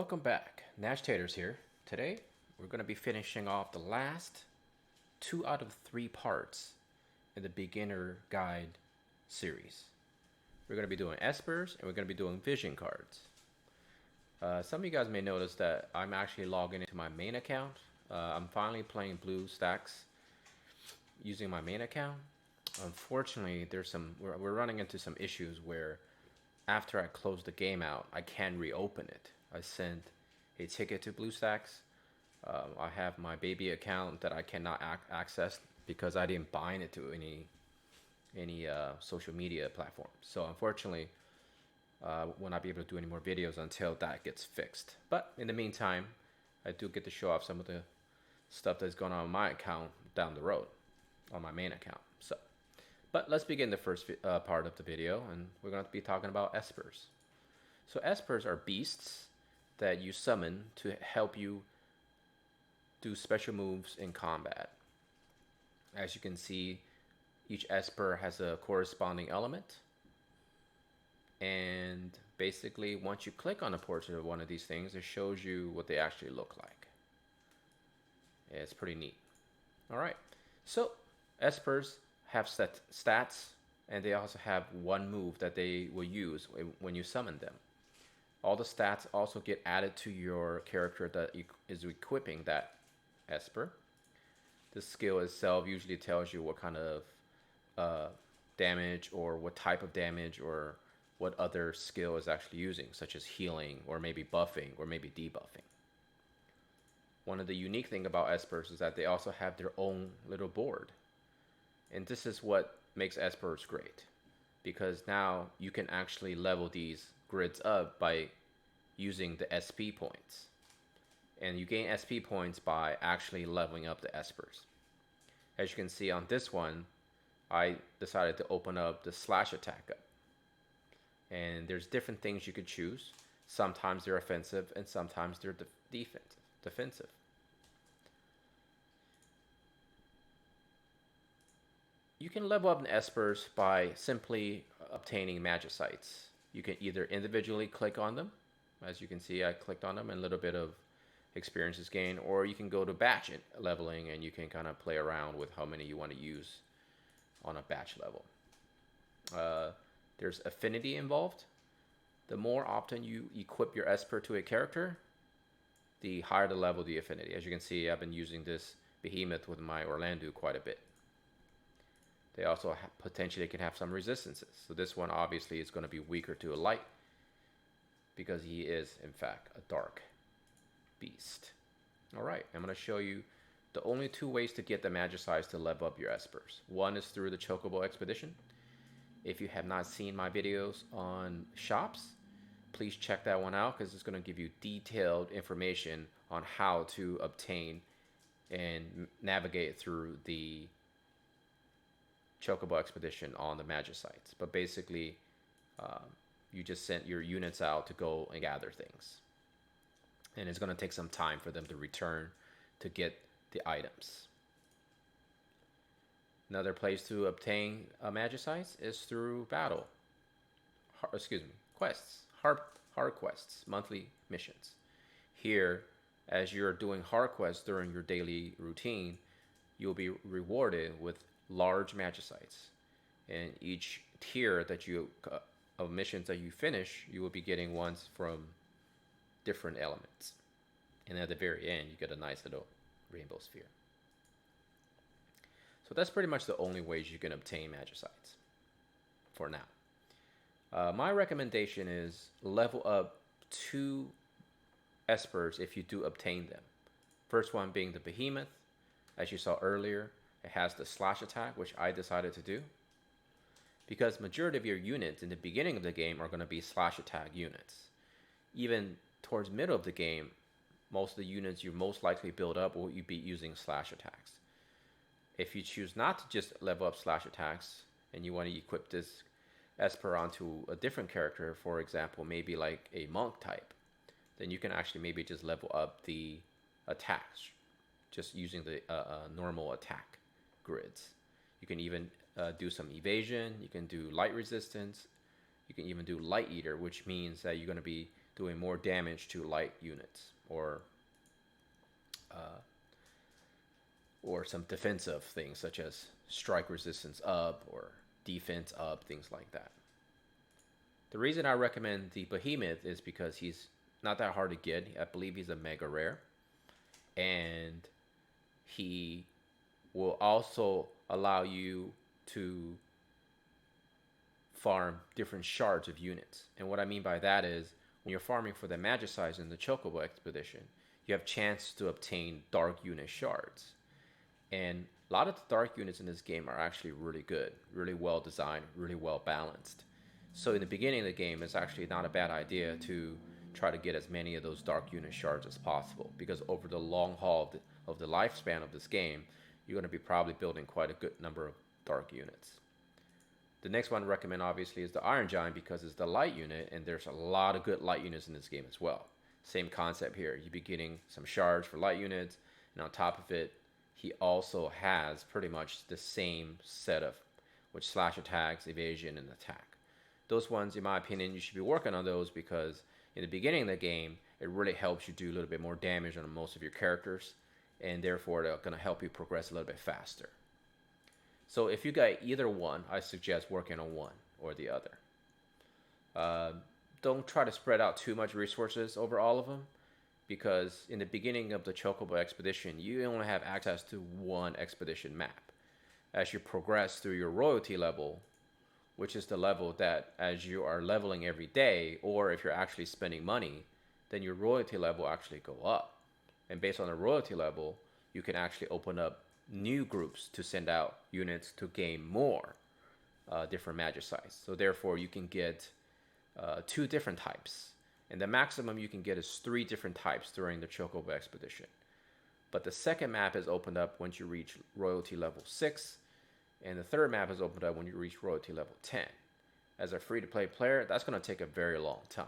Welcome back. Nash Taters here. Today, we're going to be finishing off the last 2 out of 3 parts in the beginner guide series. We're going to be doing Espers and we're going to be doing vision cards. Some of you guys may notice that I'm actually logging into my main account. I'm finally playing blue stacks using my main account. Unfortunately, we're running into some issues where after I close the game out, I can't reopen it. I sent a ticket to BlueStacks. I have my baby account that I cannot access because I didn't bind it to any social media platform. So unfortunately, will not be able to do any more videos until that gets fixed. But in the meantime, I do get to show off some of the stuff that's going on my account down the road on my main account. But let's begin the first part of the video, and we're going to be talking about Espers. So Espers are beasts that you summon to help you do special moves in combat. As you can see, each Esper has a corresponding element, and basically once you click on a portrait of one of these things, it shows you what they actually look like. It's pretty neat. Alright, so Espers have set stats, and they also have one move that they will use when you summon them. All the stats also get added to your character that is equipping that Esper. The skill itself usually tells you what kind of damage or what type of damage or what other skill is actually using, such as healing or maybe buffing or maybe debuffing. One of the unique things about Espers is that they also have their own little board. And this is what makes Espers great, because now you can actually level these grids up by using the SP points. And you gain SP points by actually leveling up the Espers. As you can see on this one, I decided to open up the slash attack up. And there's different things you could choose. Sometimes they're offensive and sometimes they're defensive. You can level up an Espers by simply obtaining Magicites. You can either individually click on them. As you can see, I clicked on them and a little bit of experience is gained. Or you can go to batch leveling and you can kind of play around with how many you want to use on a batch level. There's affinity involved. The more often you equip your Esper to a character, the higher the level of the affinity. As you can see, I've been using this behemoth with my Orlando quite a bit. They also potentially can have some resistances. So this one obviously is going to be weaker to a light because he is in fact a dark beast. Alright, I'm going to show you the only 2 ways to get the Magicites to level up your Espers. One is through the Chocobo Expedition. If you have not seen my videos on shops, please check that one out because it's going to give you detailed information on how to obtain and navigate through the Chocobo Expedition on the Magicites. But basically, you just sent your units out to go and gather things. And it's going to take some time for them to return to get the items. Another place to obtain Magicites is through quests. Hard quests, monthly missions. Here, as you're doing hard quests during your daily routine, you'll be rewarded with large Magicites, and each tier that of missions that you finish, you will be getting ones from different elements, and at the very end you get a nice little rainbow sphere. So that's pretty much the only ways you can obtain Magicites for now. My recommendation is level up 2 Espers if you do obtain them. First one being the behemoth. As you saw earlier, it has the slash attack, which I decided to do because majority of your units in the beginning of the game are going to be slash attack units. Even towards middle of the game, most of the units you most likely build up will be using slash attacks. If you choose not to just level up slash attacks and you want to equip this Esper onto a different character, for example, maybe like a monk type, then you can actually maybe just level up the attacks just using the normal attack grids. You can even do some evasion. You can do light resistance. You can even do light eater, which means that you're going to be doing more damage to light units, or some defensive things such as strike resistance up or defense up, things like that. The reason I recommend the Behemoth is because he's not that hard to get. I believe he's a mega rare, and he will also allow you to farm different shards of units. And what I mean by that is when you're farming for the Magicize in the Chocobo Expedition, you have chance to obtain dark unit shards. And a lot of the dark units in this game are actually really good, really well designed, really well balanced. So in the beginning of the game, it's actually not a bad idea to try to get as many of those dark unit shards as possible, because over the long haul of the lifespan of this game, you're going to be probably building quite a good number of dark units. The next one I recommend obviously is the Iron Giant, because it's the light unit, and there's a lot of good light units in this game as well. Same concept here. You'll be getting some shards for light units, and on top of it, he also has pretty much the same setup, which slash attacks, evasion, and attack. Those ones, in my opinion, you should be working on those, because in the beginning of the game, it really helps you do a little bit more damage on most of your characters, and therefore they're going to help you progress a little bit faster. So if you got either one, I suggest working on one or the other. Don't try to spread out too much resources over all of them, because in the beginning of the Chocobo Expedition, you only have access to one expedition map. As you progress through your royalty level, which is the level that as you are leveling every day, or if you're actually spending money, then your royalty level actually go up. And based on the royalty level, you can actually open up new groups to send out units to gain more different Magicize. So therefore, you can get 2 different types. And the maximum you can get is 3 different types during the Chocobo Expedition. But the second map is opened up once you reach royalty level 6. And the third map is opened up when you reach royalty level 10. As a free-to-play player, that's going to take a very long time.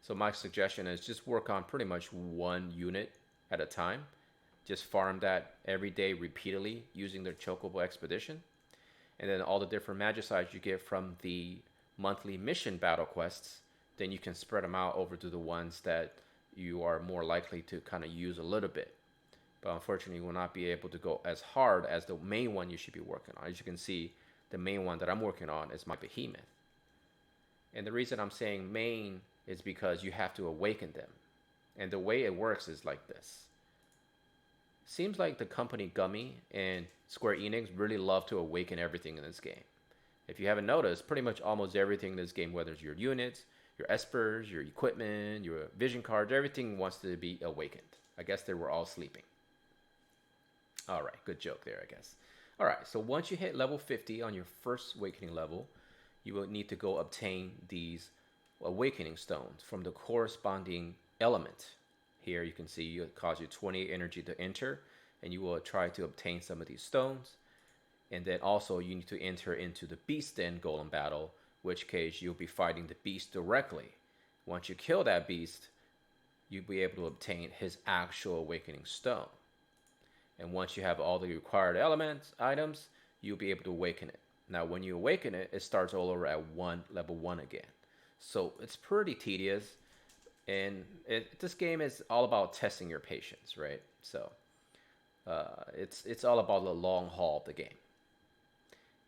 So my suggestion is just work on pretty much one unit at a time. Just farm that every day repeatedly using the Chocobo Expedition. And then all the different Magicize you get from the monthly mission battle quests, then you can spread them out over to the ones that you are more likely to kind of use a little bit. But unfortunately, you will not be able to go as hard as the main one you should be working on. As you can see, the main one that I'm working on is my Behemoth. And the reason I'm saying main is because you have to awaken them. And the way it works is like this. Seems like the company Gummy and Square Enix really love to awaken everything in this game. If you haven't noticed, pretty much almost everything in this game, whether it's your units, your Espers, your equipment, your vision cards, everything wants to be awakened. I guess they were all sleeping. Alright, good joke there, I guess. Alright, so once you hit level 50 on your first awakening level, you will need to go obtain these awakening stones from the corresponding element. Here you can see it costs you 20 energy to enter, and you will try to obtain some of these stones. And then also you need to enter into the Beast Den Golem battle, which case you'll be fighting the beast directly. Once you kill that beast, you'll be able to obtain his actual awakening stone. And once you have all the required items, you'll be able to awaken it. Now, when you awaken it, it starts all over at level 1 again. So it's pretty tedious. And this game is all about testing your patience, right? So it's all about the long haul of the game.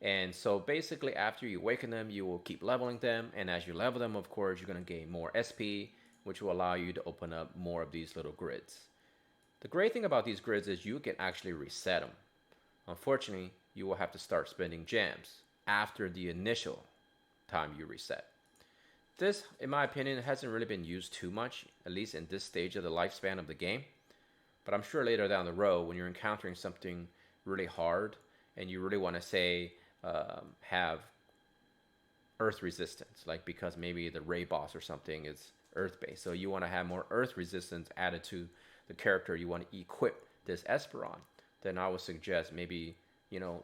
And so basically, after you awaken them, you will keep leveling them. And as you level them, of course, you're going to gain more SP, which will allow you to open up more of these little grids. The great thing about these grids is you can actually reset them. Unfortunately, you will have to start spending gems after the initial time you reset. This, in my opinion, hasn't really been used too much, at least in this stage of the lifespan of the game. But I'm sure later down the road, when you're encountering something really hard and you really want to say have earth resistance, like because maybe the Ray boss or something is earth based, so you want to have more earth resistance added to the character you want to equip this Esper on, then I would suggest maybe,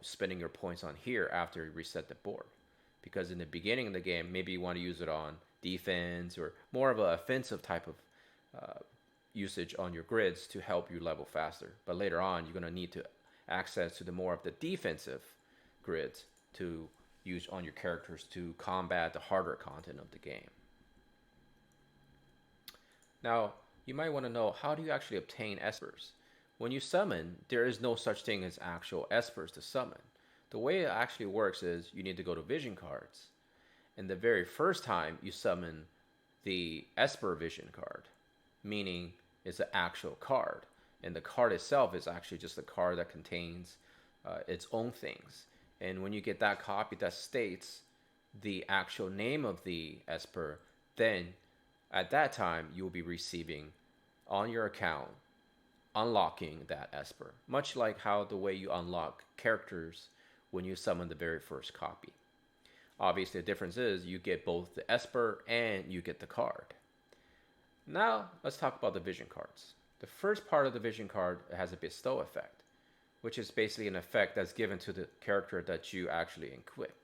spending your points on here after you reset the board. Because in the beginning of the game, maybe you want to use it on defense or more of an offensive type of usage on your grids to help you level faster. But later on, you're going to need to access to the more of the defensive grids to use on your characters to combat the harder content of the game. Now, you might want to know, how do you actually obtain espers? When you summon, there is no such thing as actual espers to summon. The way it actually works is you need to go to vision cards. And the very first time you summon the Esper vision card, meaning it's an actual card. And the card itself is actually just a card that contains its own things. And when you get that copy that states the actual name of the Esper, then at that time you will be receiving on your account, unlocking that Esper. Much like how the way you unlock characters when you summon the very first copy. Obviously, the difference is you get both the Esper and you get the card. Now, let's talk about the vision cards. The first part of the vision card has a bestow effect, which is basically an effect that's given to the character that you actually equip.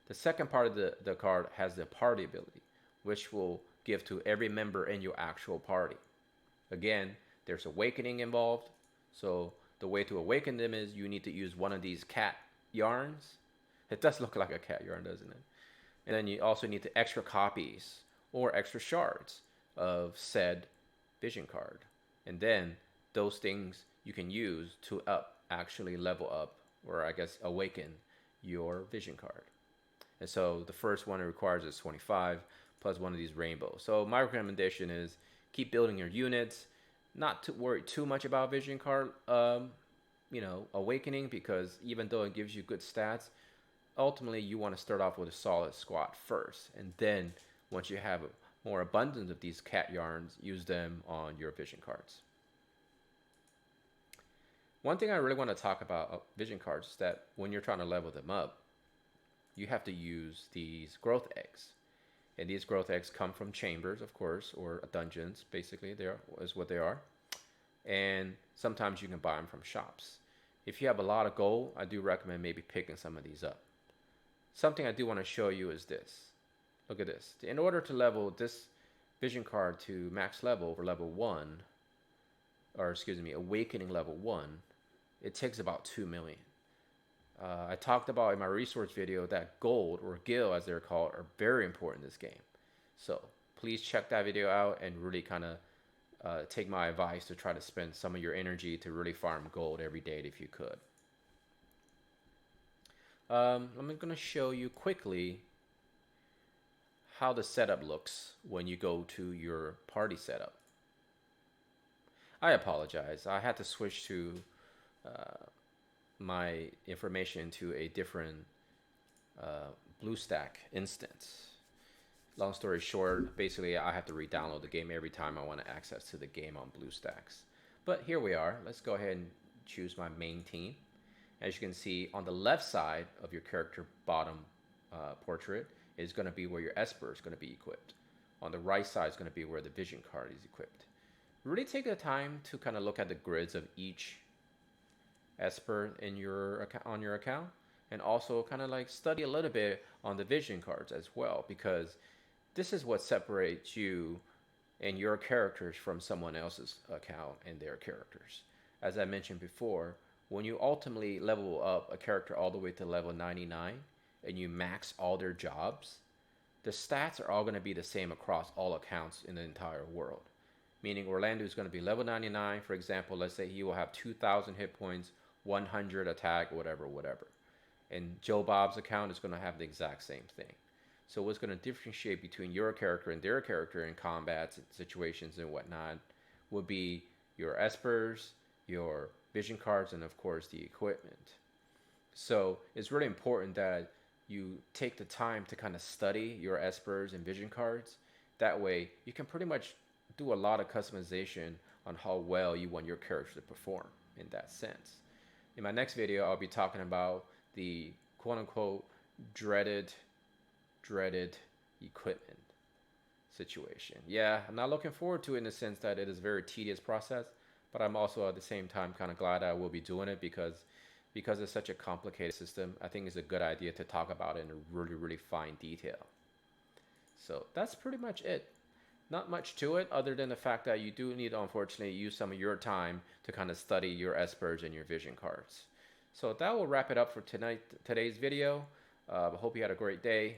The second part of the card has the party ability, which will give to every member in your actual party. Again, there's awakening involved, so the way to awaken them is you need to use one of these cat yarns. It does look like a cat yarn, doesn't it? And then you also need the extra copies or extra shards of said vision card. And then those things you can use to actually level up, or I guess awaken your vision card. And so the first one it requires is 25 plus one of these rainbows. So my recommendation is keep building your units, not to worry too much about vision card awakening, because even though it gives you good stats, ultimately you want to start off with a solid squad first, and then once you have more abundance of these cat yarns, use them on your vision cards. One thing I really want to talk about vision cards is that when you're trying to level them up, you have to use these growth eggs. And these growth eggs come from chambers, of course, or dungeons, basically, is what they are. And sometimes you can buy them from shops. If you have a lot of gold, I do recommend maybe picking some of these up. Something I do want to show you is this. Look at this. In order to level this vision card to max level for level 1, or excuse me, awakening level 1, it takes about 2 million. I talked about in my resource video that gold, or gil as they're called, are very important in this game. So please check that video out and really kind of take my advice to try to spend some of your energy to really farm gold every day if you could. I'm going to show you quickly how the setup looks when you go to your party setup. I apologize. I had to switch to my information to a different BlueStack instance. Long story short, basically I have to re-download the game every time I want to access to the game on BlueStacks. But here we are. Let's go ahead and choose my main team. As you can see, on the left side of your character bottom portrait is going to be where your Esper is going to be equipped. On the right side is going to be where the vision card is equipped. Really take the time to kind of look at the grids of each Esper on your account, and also kind of like study a little bit on the vision cards as well, because this is what separates you and your characters from someone else's account and their characters. As I mentioned before, when you ultimately level up a character all the way to level 99 and you max all their jobs, the stats are all going to be the same across all accounts in the entire world. Meaning Orlando is going to be level 99, for example. Let's say he will have 2,000 hit points, 100 attack, whatever. And Joe Bob's account is going to have the exact same thing. So what's going to differentiate between your character and their character in combats, situations, and whatnot would be your Espers, your vision cards, and of course the equipment. So it's really important that you take the time to kind of study your Espers and vision cards. That way you can pretty much do a lot of customization on how well you want your character to perform in that sense. In my next video, I'll be talking about the quote-unquote dreaded equipment situation. Yeah, I'm not looking forward to it in the sense that it is a very tedious process, but I'm also at the same time kind of glad I will be doing it because it's such a complicated system. I think it's a good idea to talk about it in a really fine detail. So that's pretty much it. Not much to it other than the fact that you do need to unfortunately use some of your time to kind of study your Espers and your vision cards. So that will wrap it up for today's video. I hope you had a great day.